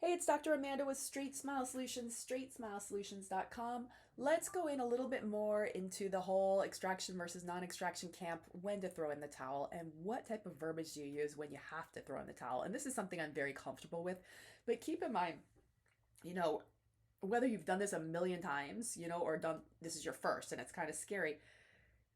Hey, it's Dr. Amanda with Straightsmile Solutions, straightsmilesolutions.com. Let's go in a little bit more into the whole extraction versus non-extraction camp, when to throw in the towel, and what type of verbiage do you use when you have to throw in the towel. And this is something I'm very comfortable with, but keep in mind, you know, whether you've done this a million times, or done this is your first and it's kind of scary,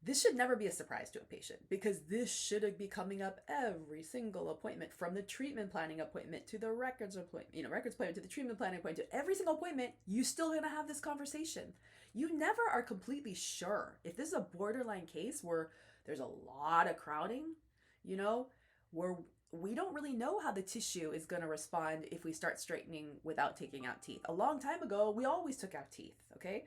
this should never be a surprise to a patient because this should be coming up every single appointment, from the treatment planning appointment to the records appointment, records appointment to the treatment planning appointment, to every single appointment. You still gonna have this conversation. You never are completely sure if this is a borderline case where there's a lot of crowding, you know, where we don't really know how the tissue is going to respond if we start straightening without taking out teeth. A long time ago, we always took out teeth, okay?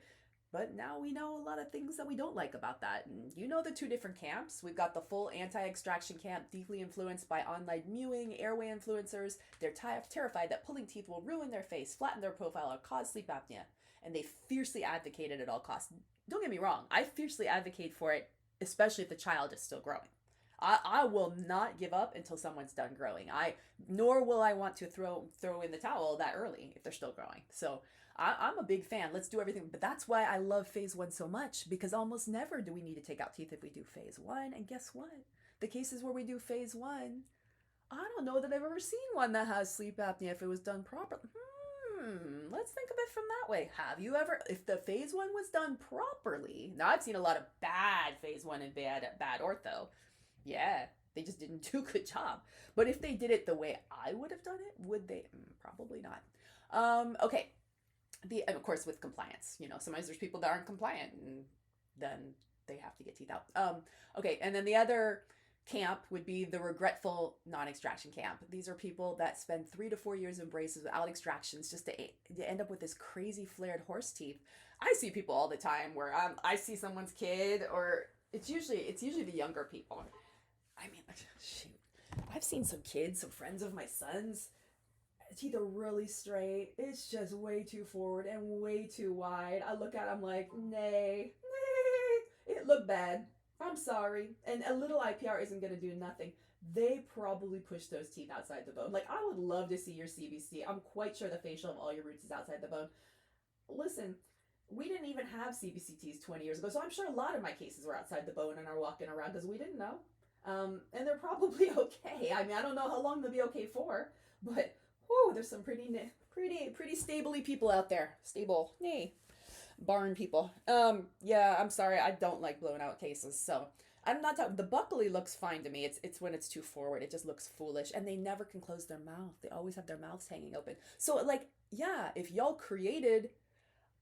But now we know a lot of things that we don't like about that. And you know the two different camps. We've got the full anti-extraction camp, deeply influenced by online mewing, airway influencers. They're terrified that pulling teeth will ruin their face, flatten their profile, or cause sleep apnea. And they fiercely advocate it at all costs. Don't get me wrong, I fiercely advocate for it, especially if the child is still growing. I will not give up until someone's done growing. Nor will I want to throw in the towel that early if they're still growing. So I'm a big fan. Let's do everything. But that's why I love phase one so much, because almost never do we need to take out teeth if we do phase one. And guess what? The cases where we do phase one, I don't know that I've ever seen one that has sleep apnea if it was done properly. Let's think of it from that way. Have you ever, if the phase one was done properly? Now I've seen a lot of bad phase one and bad ortho. Yeah, they just didn't do a good job. But if they did it the way I would have done it, would they? Probably not. Okay, and of course with compliance, sometimes there's people that aren't compliant, and then they have to get teeth out. Okay, and then the other camp would be the regretful non-extraction camp. These are people that spend 3 to 4 years in braces without extractions just to end up with this crazy flared horse teeth. I see people all the time where I see someone's kid, or it's usually the younger people. I mean, shoot, I've seen some kids, some friends of my son's, teeth are really straight. It's just way too forward and way too wide. I look at it, I'm like, nay, it looked bad. I'm sorry. And a little IPR isn't going to do nothing. They probably push those teeth outside the bone. Like, I would love to see your CBC. I'm quite sure the facial of all your roots is outside the bone. Listen, we didn't even have CBCTs 20 years ago, so I'm sure a lot of my cases were outside the bone and are walking around because we didn't know. And they're probably okay. I mean, I don't know how long they'll be okay for, but whoo, there's some pretty stably people out there. Stable, nay, barn people. Yeah, I'm sorry, I don't like blown out cases, so I'm not talking. The buccally looks fine to me. It's when it's too forward, it just looks foolish, and they never can close their mouth. They always have their mouths hanging open. So like, yeah, if y'all created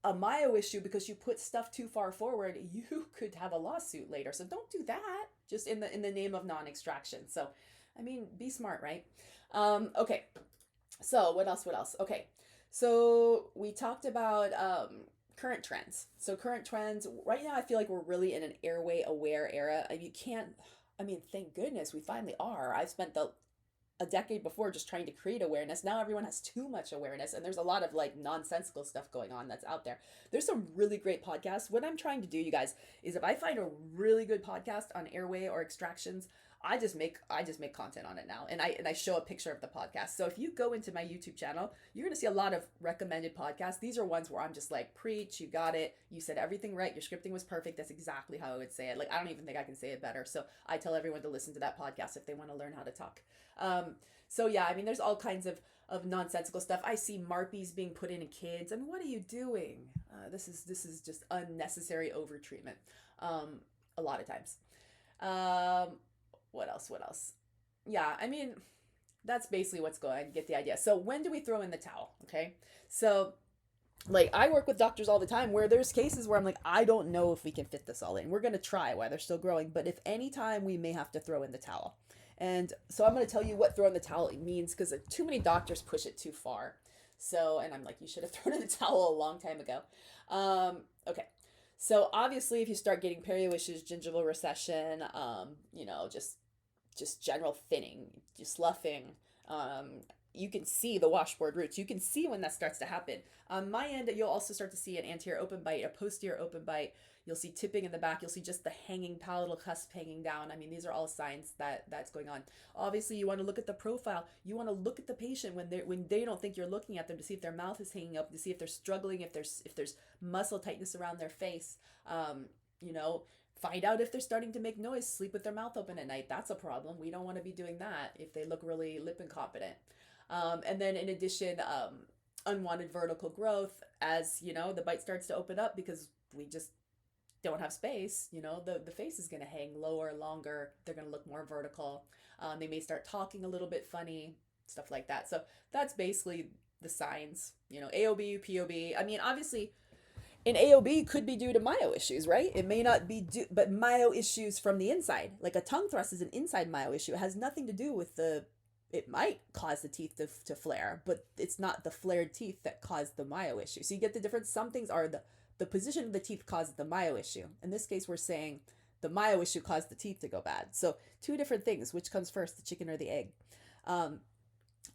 a myo issue because you put stuff too far forward, you could have a lawsuit later. So don't do that. Just in the name of non-extraction. So, I mean, be smart, right? Okay. So what else? Okay. So we talked about current trends. So current trends right now, I feel like we're really in an airway aware era. You can't. I mean, thank goodness we finally are. I've spent a decade before just trying to create awareness. Now everyone has too much awareness, and there's a lot of like nonsensical stuff going on that's out there. There's some really great podcasts. What I'm trying to do, you guys, is if I find a really good podcast on airway or extractions, I just make content on it now, and I show a picture of the podcast. So if you go into my YouTube channel, you're gonna see a lot of recommended podcasts. These are ones where I'm just like, preach, you got it, you said everything right, your scripting was perfect. That's exactly how I would say it. Like, I don't even think I can say it better. So I tell everyone to listen to that podcast if they want to learn how to talk. So yeah, I mean, there's all kinds of nonsensical stuff. I see Marpies being put in kids. I mean, what are you doing? This is just unnecessary over treatment. A lot of times. What else? Yeah, I mean, that's basically what's going on. Get the idea. So when do we throw in the towel? Okay. So like, I work with doctors all the time where there's cases where I'm like, I don't know if we can fit this all in. We're going to try while they're still growing, but if any time we may have to throw in the towel. And so I'm going to tell you what throw in the towel means, because too many doctors push it too far. So, and I'm like, you should have thrown in the towel a long time ago. Okay. So obviously if you start getting perio issues, gingival recession, just general thinning, just sloughing, you can see the washboard roots. You can see when that starts to happen. On my end, you'll also start to see an anterior open bite, a posterior open bite. You'll see tipping in the back. You'll see just the hanging palatal cusp hanging down. I mean, these are all signs that that's going on. Obviously, you want to look at the profile. You want to look at the patient when they don't think you're looking at them, to see if their mouth is hanging up, to see if they're struggling, if there's muscle tightness around their face. You know, find out if they're starting to make noise, sleep with their mouth open at night. That's a problem. We don't want to be doing that if they look really lip incompetent. And then in addition, unwanted vertical growth, as you know, the bite starts to open up because we just don't have space. You know, the face is going to hang lower, longer. They're going to look more vertical. They may start talking a little bit funny, stuff like that. So that's basically the signs. You know, AOB, POB. I mean, obviously, an AOB could be due to myo issues, right? It may not be due, but myo issues from the inside. Like a tongue thrust is an inside myo issue. It has nothing to do with it might cause the teeth to flare, but it's not the flared teeth that cause the myo issue. So you get the difference. Some things are the position of the teeth causes the myo issue. In this case, we're saying the myo issue caused the teeth to go bad. So two different things. Which comes first, the chicken or the egg?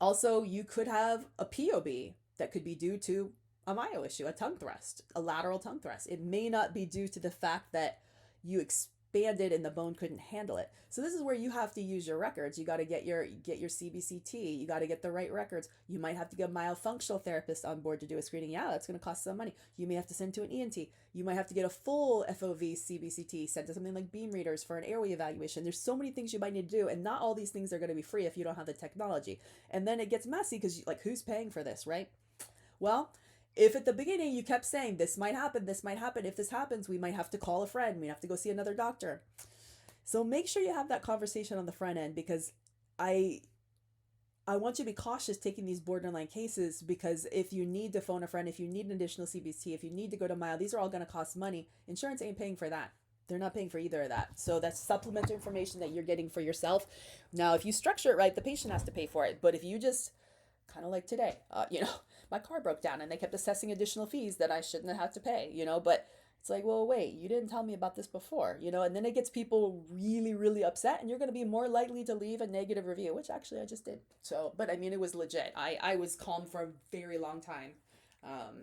Also, you could have a POB that could be due to a myo issue, a tongue thrust, a lateral tongue thrust. It may not be due to the fact that you expanded and the bone couldn't handle it. So this is where you have to use your records. You got to get your CBCT. You got to get the right records. You might have to get a myofunctional therapist on board to do a screening. Yeah, that's going to cost some money. You may have to send to an ENT. You might have to get a full FOV CBCT sent to something like beam readers for an airway evaluation. There's so many things you might need to do, and not all these things are going to be free if you don't have the technology. And then it gets messy because, like, who's paying for this, right? Well, if at the beginning you kept saying, this might happen, if this happens, we might have to call a friend, we have to go see another doctor. So make sure you have that conversation on the front end, because I want you to be cautious taking these borderline cases, because if you need to phone a friend, if you need an additional CBT, if you need to go to mile, these are all going to cost money. Insurance ain't paying for that. They're not paying for either of that. So that's supplementary information that you're getting for yourself. Now, if you structure it right, the patient has to pay for it. But if you just, kind of like today, my car broke down and they kept assessing additional fees that I shouldn't have had to pay, but it's like, well, wait, you didn't tell me about this before, and then it gets people really, really upset, and you're going to be more likely to leave a negative review, which actually I just did. So, but I mean, it was legit. I was calm for a very long time,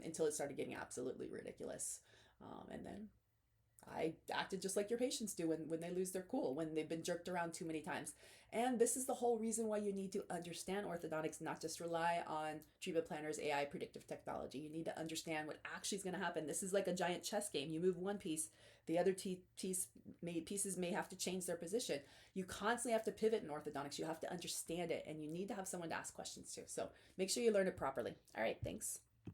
until it started getting absolutely ridiculous. And then I acted just like your patients do when they lose their cool, when they've been jerked around too many times. And this is the whole reason why you need to understand orthodontics, not just rely on treatment planners, AI, predictive technology. You need to understand what actually is going to happen. This is like a giant chess game. You move one piece, the other pieces may have to change their position. You constantly have to pivot in orthodontics. You have to understand it, and you need to have someone to ask questions to. So make sure you learn it properly. All right, thanks.